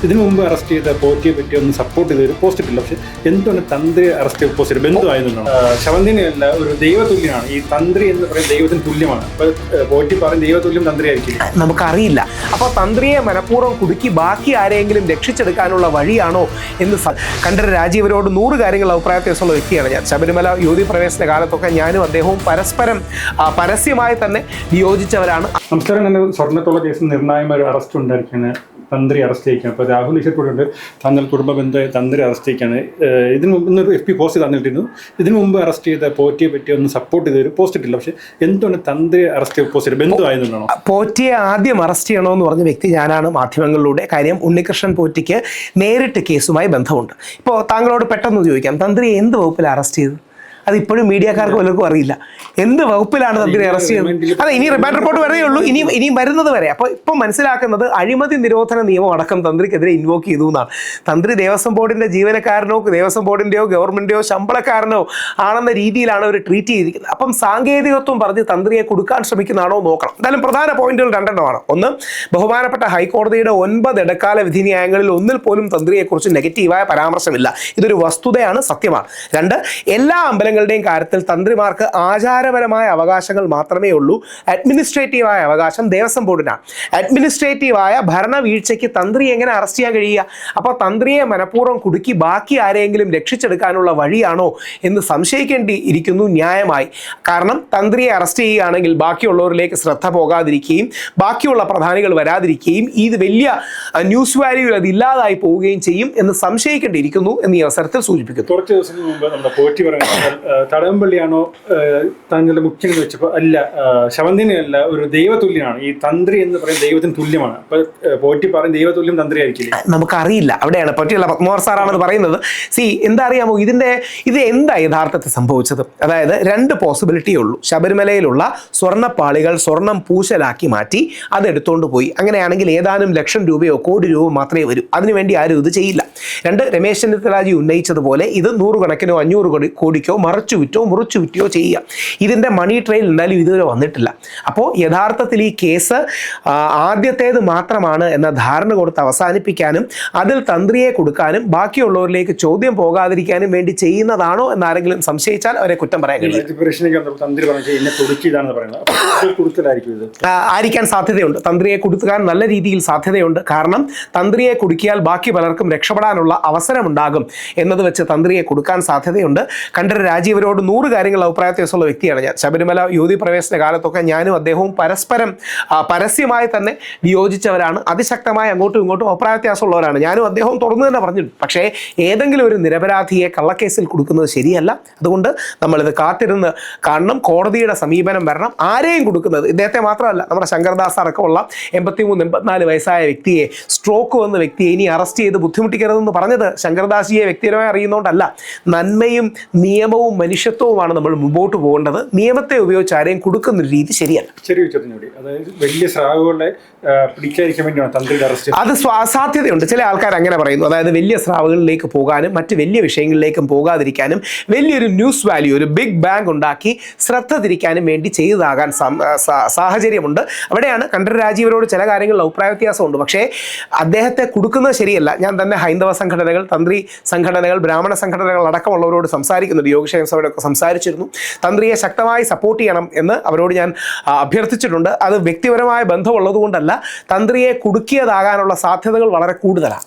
ഇതിനു മുമ്പ് അറസ്റ്റ് ചെയ്ത പോറ്റിയെ പറ്റി ഒന്ന് സപ്പോർട്ട് ചെയ്തൊരു പോസ്റ്റ് ഇട്ടില്ല. പക്ഷെ എന്തുകൊണ്ട് തന്ത്രി അറസ്റ്റ് ചെയ്ത പോസ്റ്റ് ബന്ധുവായതുകൊണ്ടാണ്. ശവന്തിനല്ല, ഒരു ദൈവതുല്യനാണ് ഈ തന്ത്രി എന്ന് പറയുന്നത്. ദൈവത്തിന് തുല്യമാണ്. അപ്പൊ പോറ്റി പറയും ദൈവതുല്യം തന്ത്രി ആയിരിക്കില്ല, നമുക്കറിയില്ല. അപ്പൊ തന്ത്രിയെ മനഃപൂർവ്വം കുടുക്കി ബാക്കി ആരെങ്കിലും രക്ഷിച്ചെടുക്കാനുള്ള വഴിയാണോ എന്ന് കണ്ഠരര് രാജീവരോട് 100 കാര്യങ്ങൾ അഭിപ്രായ വ്യത്യാസമുള്ള വ്യക്തിയാണ് ഞാൻ. ശബരിമല യുവതി പ്രവേശന കാലത്തൊക്കെ ഞാനും അദ്ദേഹവും പരസ്പരം പരസ്യമായി തന്നെ വിയോജിച്ചവരാണ്. നമസ്കാരം. തന്നെ സ്വർണ്ണത്തോളം കേസിൽ നിർണായകമായ ഒരു അറസ്റ്റ് ഉണ്ടായിരിക്കുകയാണ്. തന്ത്രി അറസ്റ്റ് ചെയ്യിക്കുകയാണ്. ഇപ്പോൾ രാഹുൽ ഈശ്വർ തങ്ങൾ കുടുംബ ബന്ധം തന്ത്രി അറസ്റ്റ് ചെയ്യിക്കുകയാണ്. ഇതിന് മുമ്പ് ഇന്നൊരു FB പോസ്റ്റ് തന്നിട്ടിരുന്നു. ഇതിനു മുമ്പ് അറസ്റ്റ് ചെയ്ത പോറ്റിയെ പറ്റി ഒന്ന് സപ്പോർട്ട് ചെയ്തൊരു പോസ്റ്റ് ഇട്ടില്ല. പക്ഷെ എന്തുകൊണ്ട് തന്ത്രി അറസ്റ്റ് ചെയ്ത പോസ്റ്റ് ബന്ധുവായതുകൊണ്ടാണോ? പോറ്റിയെ ആദ്യം അറസ്റ്റ് ചെയ്യണമെന്ന് പറഞ്ഞ വ്യക്തി ഞാനാണ് മാധ്യമങ്ങളിലൂടെ. കാര്യം ഉണ്ണികൃഷ്ണൻ പോറ്റിക്ക് നേരിട്ട് കേസുമായി ബന്ധമുണ്ട്. ഇപ്പോൾ താങ്കളോട് പെട്ടെന്ന് ചോദിക്കാം, തന്ത്രി എന്ത് വകുപ്പിൽ അറസ്റ്റ് ചെയ്തു? അതിപ്പോഴും മീഡിയക്കാർക്ക് പലർക്കും അറിയില്ല. എന്ത് വകുപ്പിലാണ് തന്ത്രി അറസ്റ്റ് ചെയ്യുന്നത്? അതെ, ഇനി റിമാൻഡ് റിപ്പോർട്ട് വരേ ഉള്ളൂ, ഇനിയും വരുന്നത് വരെ. അപ്പോൾ ഇപ്പം മനസ്സിലാക്കുന്നത് അഴിമതി നിരോധന നിയമം അടക്കം തന്ത്രിക്കെതിരെ ഇൻവോക്ക് ചെയ്തു എന്നാണ്. തന്ത്രി ദേവസ്വം ബോർഡിന്റെ ജീവനക്കാരനോ ദേവസ്വം ബോർഡിന്റെയോ ഗവൺമെന്റിന്റെയോ ശമ്പളക്കാരനോ ആണെന്ന രീതിയിലാണ് അവർ ട്രീറ്റ് ചെയ്തിരിക്കുന്നത്. അപ്പം സാങ്കേതികത്വം പറഞ്ഞ് തന്ത്രിയെ കൊടുക്കാൻ ശ്രമിക്കുന്നതാണോ നോക്കണം. എന്തായാലും പ്രധാന പോയിന്റുകൾ 2 എണ്ണമാണ്. ഒന്ന്, ബഹുമാനപ്പെട്ട ഹൈക്കോടതിയുടെ 9 ഇടക്കാല വിധിന്യായങ്ങളിൽ ഒന്നിൽ പോലും തന്ത്രിയെക്കുറിച്ച് നെഗറ്റീവായ പരാമർശമില്ല. ഇതൊരു വസ്തുതയാണ്, സത്യമാണ്. 2, എല്ലാ അമ്പലങ്ങളുടെയും കാര്യത്തിൽ തന്ത്രിമാർക്ക് ആചാരപരമായ അവകാശങ്ങൾ മാത്രമേ ഉള്ളൂ. അഡ്മിനിസ്ട്രേറ്റീവായ അവകാശം ദേവസ്വം ബോർഡിനാണ്. അഡ്മിനിസ്ട്രേറ്റീവായ ഭരണവീഴ്ചയ്ക്ക് തന്ത്രി എങ്ങനെ അറസ്റ്റ് ചെയ്യാൻ കഴിയുക? അപ്പോൾ തന്ത്രിയെ മനഃപൂർവ്വം കുടുക്കി ബാക്കി ആരെങ്കിലും രക്ഷിച്ചെടുക്കാനുള്ള വഴിയാണോ എന്ന് സംശയിക്കേണ്ടി ഇരിക്കുന്നു ന്യായമായി. കാരണം തന്ത്രിയെ അറസ്റ്റ് ചെയ്യുകയാണെങ്കിൽ ബാക്കിയുള്ളവരിലേക്ക് ശ്രദ്ധ പോകാതിരിക്കുകയും ബാക്കിയുള്ള പ്രധാനികൾ വരാതിരിക്കുകയും ഇത് വലിയ ന്യൂസ് വാല്യൂവിൽ അത് ഇല്ലാതായി പോവുകയും ചെയ്യും എന്ന് സംശയിക്കേണ്ടിയിരിക്കുന്നു എന്ന് ഈ അവസരത്തിൽ സൂചിപ്പിക്കുന്നു. കുറച്ച് ദിവസം മുമ്പ് നമ്മുടെ പോറ്റി പറയുന്നത് തടവമ്പള്ളിയാണോ താങ്കളുടെ മുഖ്യം എന്ന് വെച്ചപ്പോൾ അല്ല, ശവന്തിനല്ല, ഒരു ദൈവതുല്യനാണ് ഈ തന്ത്രി എന്ന് പറയുന്നത്. ദൈവത്തിന് തുല്യമാണ്. അപ്പൊ പോറ്റി പറയും ദൈവതുല്യം തന്ത്രി ആയിരിക്കില്ല, നമുക്കറിയില്ല. അവിടെയാണ് പറ്റിയുള്ള പത്മകുമാർ സാറാണെന്ന് പറയുന്നത്. എന്താ അറിയാമോ, ഇത് എന്താ യഥാർത്ഥത്തിൽ സംഭവിച്ചത്? അതായത് 2 പോസിബിലിറ്റിയേ ഉള്ളൂ. ശബരിമലയിലുള്ള സ്വർണ്ണപ്പാളികൾ സ്വർണം പൂശലാക്കി മാറ്റി അതെടുത്തോണ്ട് പോയി. അങ്ങനെയാണെങ്കിൽ ഏതാനും ലക്ഷം രൂപയോ കോടി രൂപ മാത്രമേ വരൂ. അതിനുവേണ്ടി ആരും ഇത് ചെയ്യില്ല. 2, രമേശ് ചെന്നിത്തലാജി ഉന്നയിച്ചതുപോലെ ഇത് 100 കണക്കിനോ 500 കോടിക്കോ മറച്ചു വിറ്റോ മുറിച്ചു വിറ്റോ ചെയ്യുക. ഇതിൻ്റെ മണി ട്രെയിൽ എന്തായാലും ഇതുവരെ വന്നിട്ടില്ല. അപ്പോൾ യഥാർത്ഥത്തിൽ ഈ കേസ് ആദ്യത്തേത് മാത്രമാണ് എന്ന ധാരണ കൊടുത്ത് അവസാനിപ്പിക്കാനും അതിൽ തന്ത്രിയെ കൊടുക്കാനും ബാക്കിയുള്ളവരിലേക്ക് ചോദ്യം പോകാതിരിക്കാനും വേണ്ടി ചെയ്യുന്നതാണോ എന്നാരെങ്കിലും സംശയിച്ചാൽ അവരെ കുറ്റം പറയാൻ കഴിയും. ആയിരിക്കാൻ സാധ്യതയുണ്ട്. തന്ത്രിയെ കൊടുക്കാൻ നല്ല രീതിയിൽ സാധ്യതയുണ്ട്. കാരണം തന്ത്രിയെ കുടുക്കിയാൽ ബാക്കി പലർക്കും രക്ഷപ്പെടാനുള്ള അവസരമുണ്ടാകും എന്നത് വെച്ച് തന്ത്രിയെ കൊടുക്കാൻ സാധ്യതയുണ്ട്. കണ്ഠരര് രാജീവരോട് 100 കാര്യങ്ങൾ അഭിപ്രായ വ്യത്യാസമുള്ള വ്യക്തിയാണ് ഞാൻ. ശബരിമല യുവതി പ്രവേശന കാലത്തൊക്കെ ഞാനും അദ്ദേഹവും പരസ്പരം പരസ്യമായി തന്നെ വിയോജിച്ചവരാണ്. അതിശക്തമായി അങ്ങോട്ടും ഇങ്ങോട്ടും അഭിപ്രായ വ്യത്യാസമുള്ളവരാണ്. ഞാനും അദ്ദേഹവും തുറന്നു തന്നെ പറഞ്ഞിട്ടുണ്ട്. പക്ഷേ ഏതെങ്കിലും ഒരു നിരപരാധിയെ കള്ളക്കേസിൽ കൊടുക്കുന്നത് ശരിയല്ല. അതുകൊണ്ട് നമ്മളിത് കാത്തിരുന്ന് കാണണം. കോടതിയുടെ സമീപനം വരണം. ആരെയും കൊടുക്കുന്നത്, ഇദ്ദേഹത്തെ മാത്രമല്ല, നമ്മുടെ ശങ്കർദാസ് അടക്കമുള്ള 83-84 വയസ്സായ വ്യക്തിയെ, സ്ട്രോക്ക് വന്ന വ്യക്തിയെ ഇനി അറസ്റ്റ് ചെയ്ത് ബുദ്ധിമുട്ടിക്കരുതെന്ന് പറഞ്ഞത് ശങ്കർദാസിയെ വ്യക്തിപരമായി അറിയുന്നതുകൊണ്ടല്ല. നന്മയും നിയമവും മനുഷ്യത്വവുമാണ് നമ്മൾ മുമ്പോട്ട് പോകേണ്ടത്. നിയമത്തെ ഉപയോഗിച്ച് ആരെയും കൊടുക്കുന്ന ഒരു രീതി ശരിയല്ല. അതായത് വലിയ സ്രാവുകളെ പിടിക്കാതിരിക്കാൻ വേണ്ടിയാണ് തന്ത്രി അറസ്റ്റ്. അത് സാധ്യതയുണ്ട്. ചില ആൾക്കാർ അങ്ങനെ പറയുന്നു. അതായത് വലിയ സ്രാവുകളിലേക്ക് പോകാനും മറ്റ് വലിയ വിഷയങ്ങളിലേക്കും പോകാതിരിക്കാനും വലിയൊരു ന്യൂസ് വാല്യൂ, ഒരു ബിഗ് ബാങ്ക് ഉണ്ടാക്കി ശ്രദ്ധ തിരിക്കാനും വേണ്ടി ചെയ്തതാകാൻ സാഹചര്യമുണ്ട്. അവിടെയാണ് കണ്ഠരര് രാജീവരോട് ചില കാര്യങ്ങളിൽ അഭിപ്രായ വ്യത്യാസമുണ്ട്. പക്ഷേ അദ്ദേഹത്തെ കൊടുക്കുന്നത് ശരിയല്ല. ഞാൻ തന്നെ ഹൈന്ദവ സംഘടനകൾ, തന്ത്രി സംഘടനകൾ, ബ്രാഹ്മണ സംഘടനകൾ അടക്കമുള്ളവരോട് സംസാരിക്കുന്നുണ്ട്. യോഗക്ഷേമ സഭയോടൊക്കെ സംസാരിച്ചിരുന്നു. തന്ത്രിയെ ശക്തമായി സപ്പോർട്ട് ചെയ്യണം എന്ന് അവരോട് ഞാൻ അഭ്യർത്ഥിച്ചിട്ടുണ്ട്. അത് വ്യക്തിപരമായ ബന്ധമുള്ളത് കൊണ്ടല്ല, തന്ത്രിയെ കുടുക്കിയതാകാനുള്ള സാധ്യതകൾ വളരെ കൂടുതലാണ്.